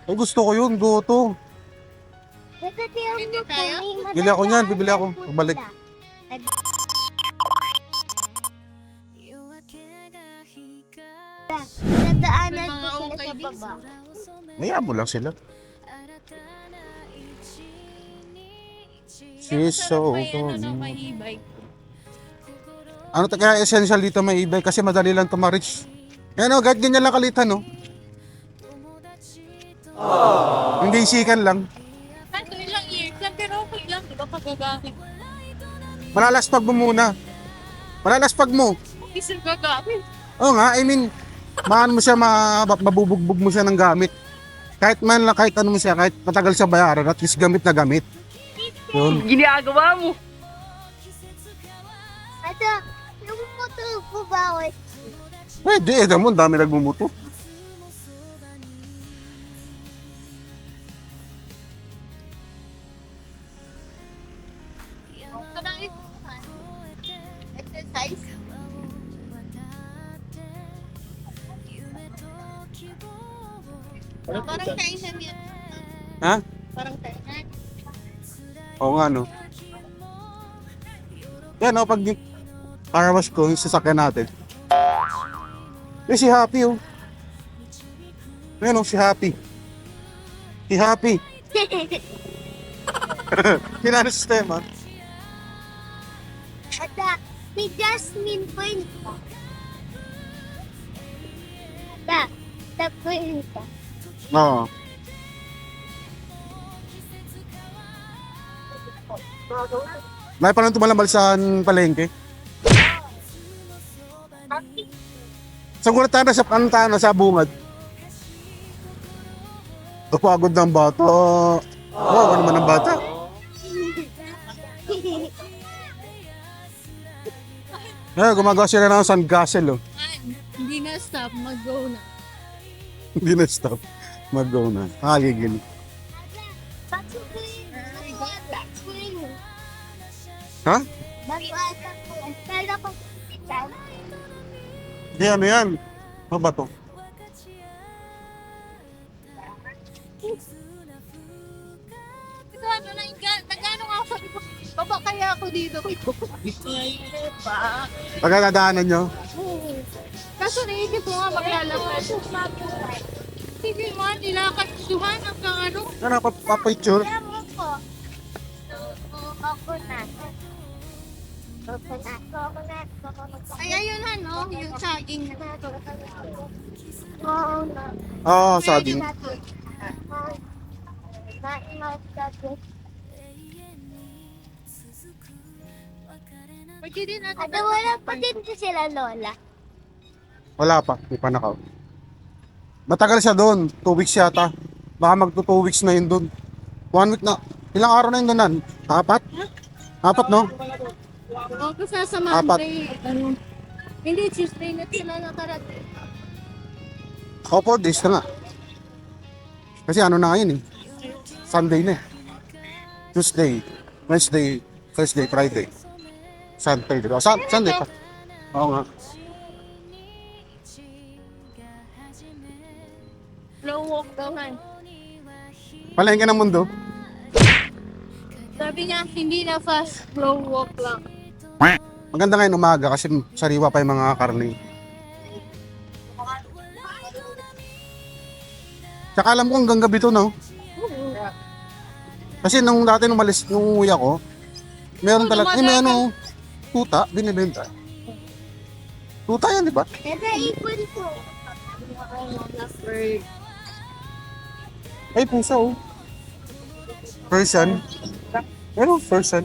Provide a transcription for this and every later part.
Ay, gusto ko yun, goto. Hindi tayo? Bili ako niyan, bibili ako. Pagbalik. Nadaanan Mga ko sila ukay sa din. baba. Mayaan mo lang sila. Kaya She's so masarap may ano, no, good. may e-bike. Ano kaya essential dito may e-bike kasi madali lang to ma-reach. Yan o, kahit ganyan lang kalitan no. Hindi isikan lang. Kahit ilang years lang, pero okay lang, di ba, paggagamit. Malalaspag mo muna. Malalaspag mo. Isang gagamit. Oo nga, I mean, maan mo siya, mabubugbog mo siya ng gamit. Kahit man lang, kahit ano mo siya, kahit matagal siya bayaran, at least gamit na gamit. Yun. Ginagawa mo. Ito, yung motor ko bawat. Pwede, mo, dami nagmumuto. Kadang exercise. Parang kainan yan. Ha? Parang kainan. Oo nga, no. Yan, o, pag karawas ko, yung sasakyan natin. Eh, si Happy, oh. Ayan, oh, si Happy. Si Happy. Kinano sistema. Ada, may Jasmine po yun. Ada, tapo yun ka. Oo. May pa lang tumalambal sa palengke. Sa gulatan na sa pantana sa bungad. Kapagod ng bata. Wow, ano naman ng bata? Eh, gumagawa sila ng sandcastle, oh. Hindi na stop, mag-go na. Hindi na stop. Mag-go na. Nakagigil. Bago ko yun. Bago ko yun. Ha? Bago ata ko. Kala ko hospital. Di ano yan? Ano ba to? Ito ano na, nagano nga ako sabi ko, baba kaya ako dito. Ay, pa. Pagkakadaanan nyo? Kaso naisip ko nga maglalakad. Sige mo, nilakad, sumanap ng ano. Ano, papapicture? Alam mo ko. Ako na. Ay, ayun ano, yung saging na. Oo na. Oo, saging. Pwede din natin. Ada wala pa din sila lola. Wala pa, di pa nakaw. Matagal siya doon, 2 weeks yata. Baka magto 2 weeks na yun doon. 1 week na. Ilang araw na yun doon? 4? 4, no? O, kasi sa Apat. Monday, ano, hindi, Tuesday na sila nakarating. Ako 4 days na nga. Kasi ano na ngayon eh. Sunday na eh. Tuesday, Wednesday, Thursday, Friday. Sunday, di ba? Sunday pa. Oo nga. Slow walk daw nga. Palengke ng mundo. Sabi niya, hindi na fast, slow walk lang. Maganda ngayon umaga kasi sariwa pa yung mga karne. Tsaka alam ko hanggang gabi to, no? Kasi nung dati nung umalis, nung uwi ako, meron talaga, may ano, tuta, binibenta. Tuta yan, di ba? Nasa-ipon ko. Ay, pusa, oh. Person. Ano, person?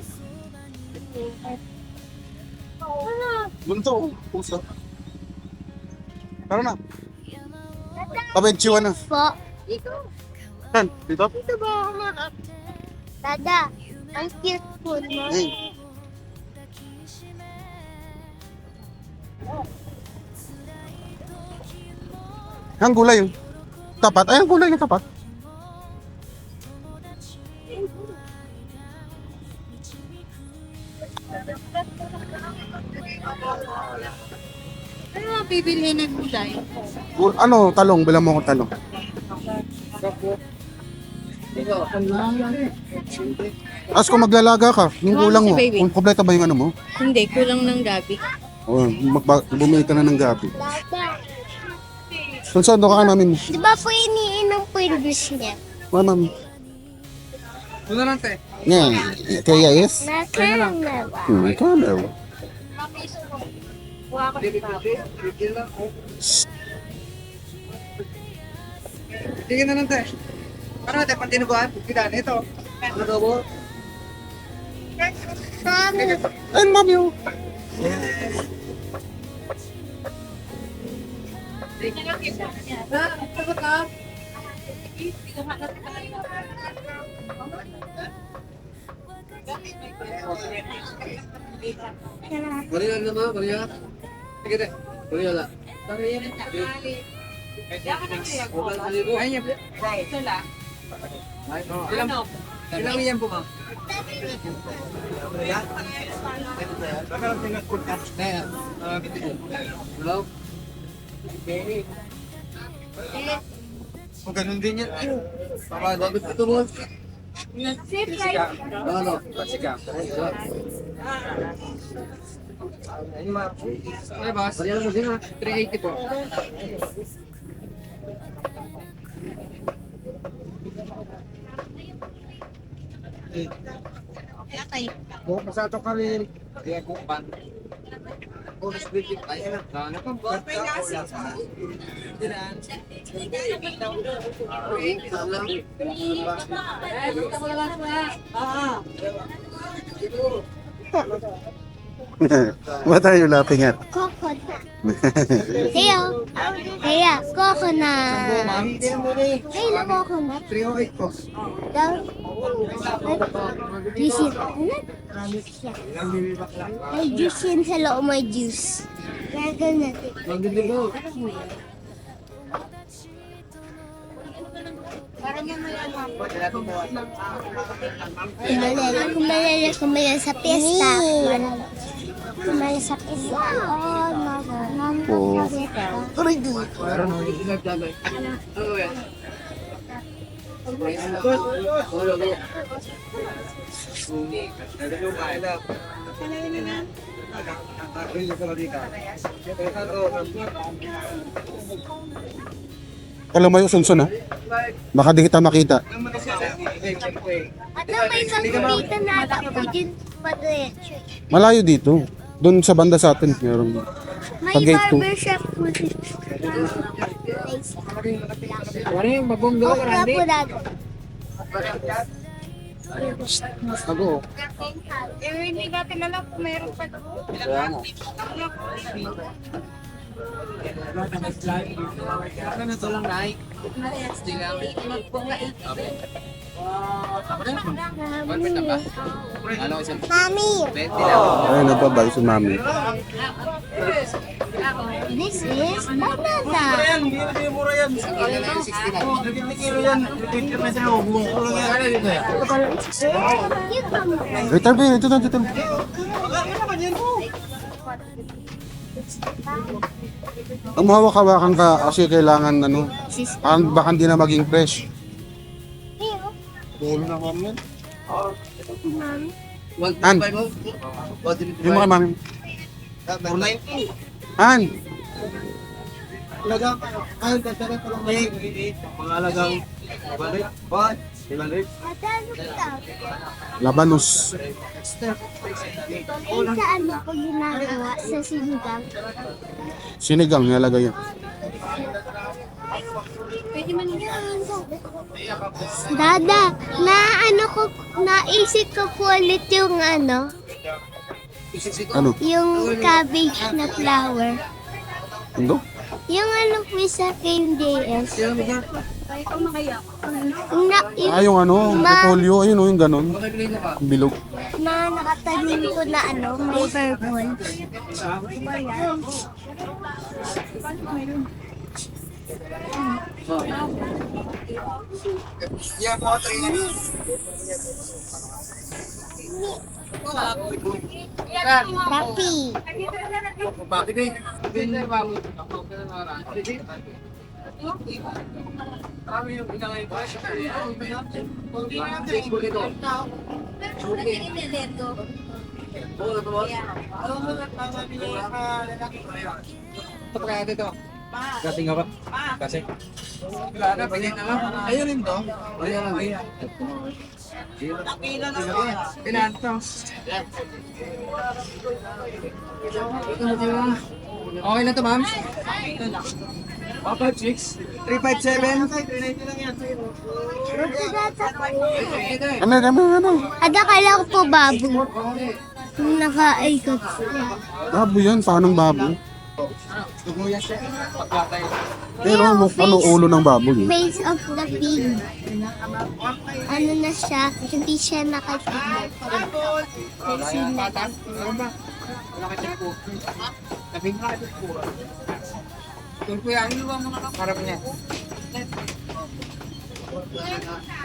Bunto, oh, pusa. Tara na. Pabenchiwan na. Po. Ito. Saan? Dito? Ito ba ako makap? Dada, ang cute po mo. Hey. Ang gulay yun. Tapat. Ay, ang gulay yung tapat. Ano ang bibili ng gulay? Ano, talong. Bilang mo akong talong. As kung maglalaga ka, yung kulang mo, Si baby. kung kompleto ba yung ano mo, Hindi, kulang ng gabi. o bumili ka na ng gabi. Dada, Sunod ka ka namin. di ba po iniinom po yung juice niya? Ma'am. Doon na lang, te. Yeah. Kaya yes? Nakalang na ba? Ikaw daw. Sige na lang, te. Ano, te, pantinubuan? Kita, ito. Adobo. Mami, Ay, ma'am yun. Bariya naman, bariya. Sige, te. Bariya lang. Ayun yan. Ilang yan po, ma'am? Hello? Kung ganun din yan. Baka dapat ito mo. Ano? Pasigang. Ay, boss. Bariya mo din, ha? 380 po. Kung pasato ka rin, kaya kupan. Bonus bigit ay na pa ba? What are you laughing at? coconut. Theo, Theo, coconut. Hey, na coconut. 308 po. Daw. Juice yun. May juice yun sa loob, may juice. Gagawin natin. Magdidibo. Kumalala sa pesta. Kumalala sa pesta. Oo. Alam mo yung sunsun ha? Baka di kita makita. At may isang dito na ako dyan pa diretso. Malayo dito. Doon sa banda sa atin. Meron. May Sa gate two. barbershop po dito. Ano yung mabong doon, Randy? po dati. Bago. Hindi natin alam kung meron pa doon. Ano na ito lang, Nay? Mami, Ay, nagpabay si mami. this is banana. Return ba yun? Ito na, ito na. Ang mahawak-hawakan ka kasi kailangan ano, baka hindi na maging fresh. Bolo na kami. An? Yung mga mami. 490. An? Alagang, ay, tatara pa lang may mga alagang balik, balik, balik. Labanos. Ay, sa ano ko ginagawa sa sinigang? Sinigang, nilagay yan. Dada, naisip ko po ulit yung ano, Ano? yung cabbage na flower. Ano? Yung ano po sa KMJS. Yung ano, repolyo. Ayun o, yung ganon. Bilog. Na nakatanim ko na ano, may purple. Yan, mga 3. Rapi. Bakit eh? Hindi na ba? Kami yung pinangay ko. Ito kaya dito. Kasi nga ba? Kasi. Ayun rin to. Ayun lang. Ilan to? Okay na to, ma'am? Okay, 6. 357. Ano? Ada, kala ko po babo. Nakaikot. Babo yan, paanong babo? Pero ano ulo ng baboy eh. Face of the pig. Ano na siya? Hindi siya nakakita.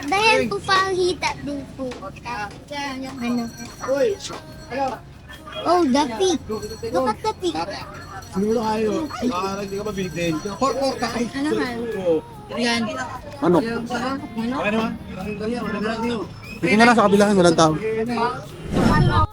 Dahil po pangita din po. Ano? Oh, the pig. Look at the pig. Siguro kayo. Hindi ka mabitin. Ano ka? Yan. Ano? Okay naman. Tingin na lang sa kabilang, walang tao. Ano?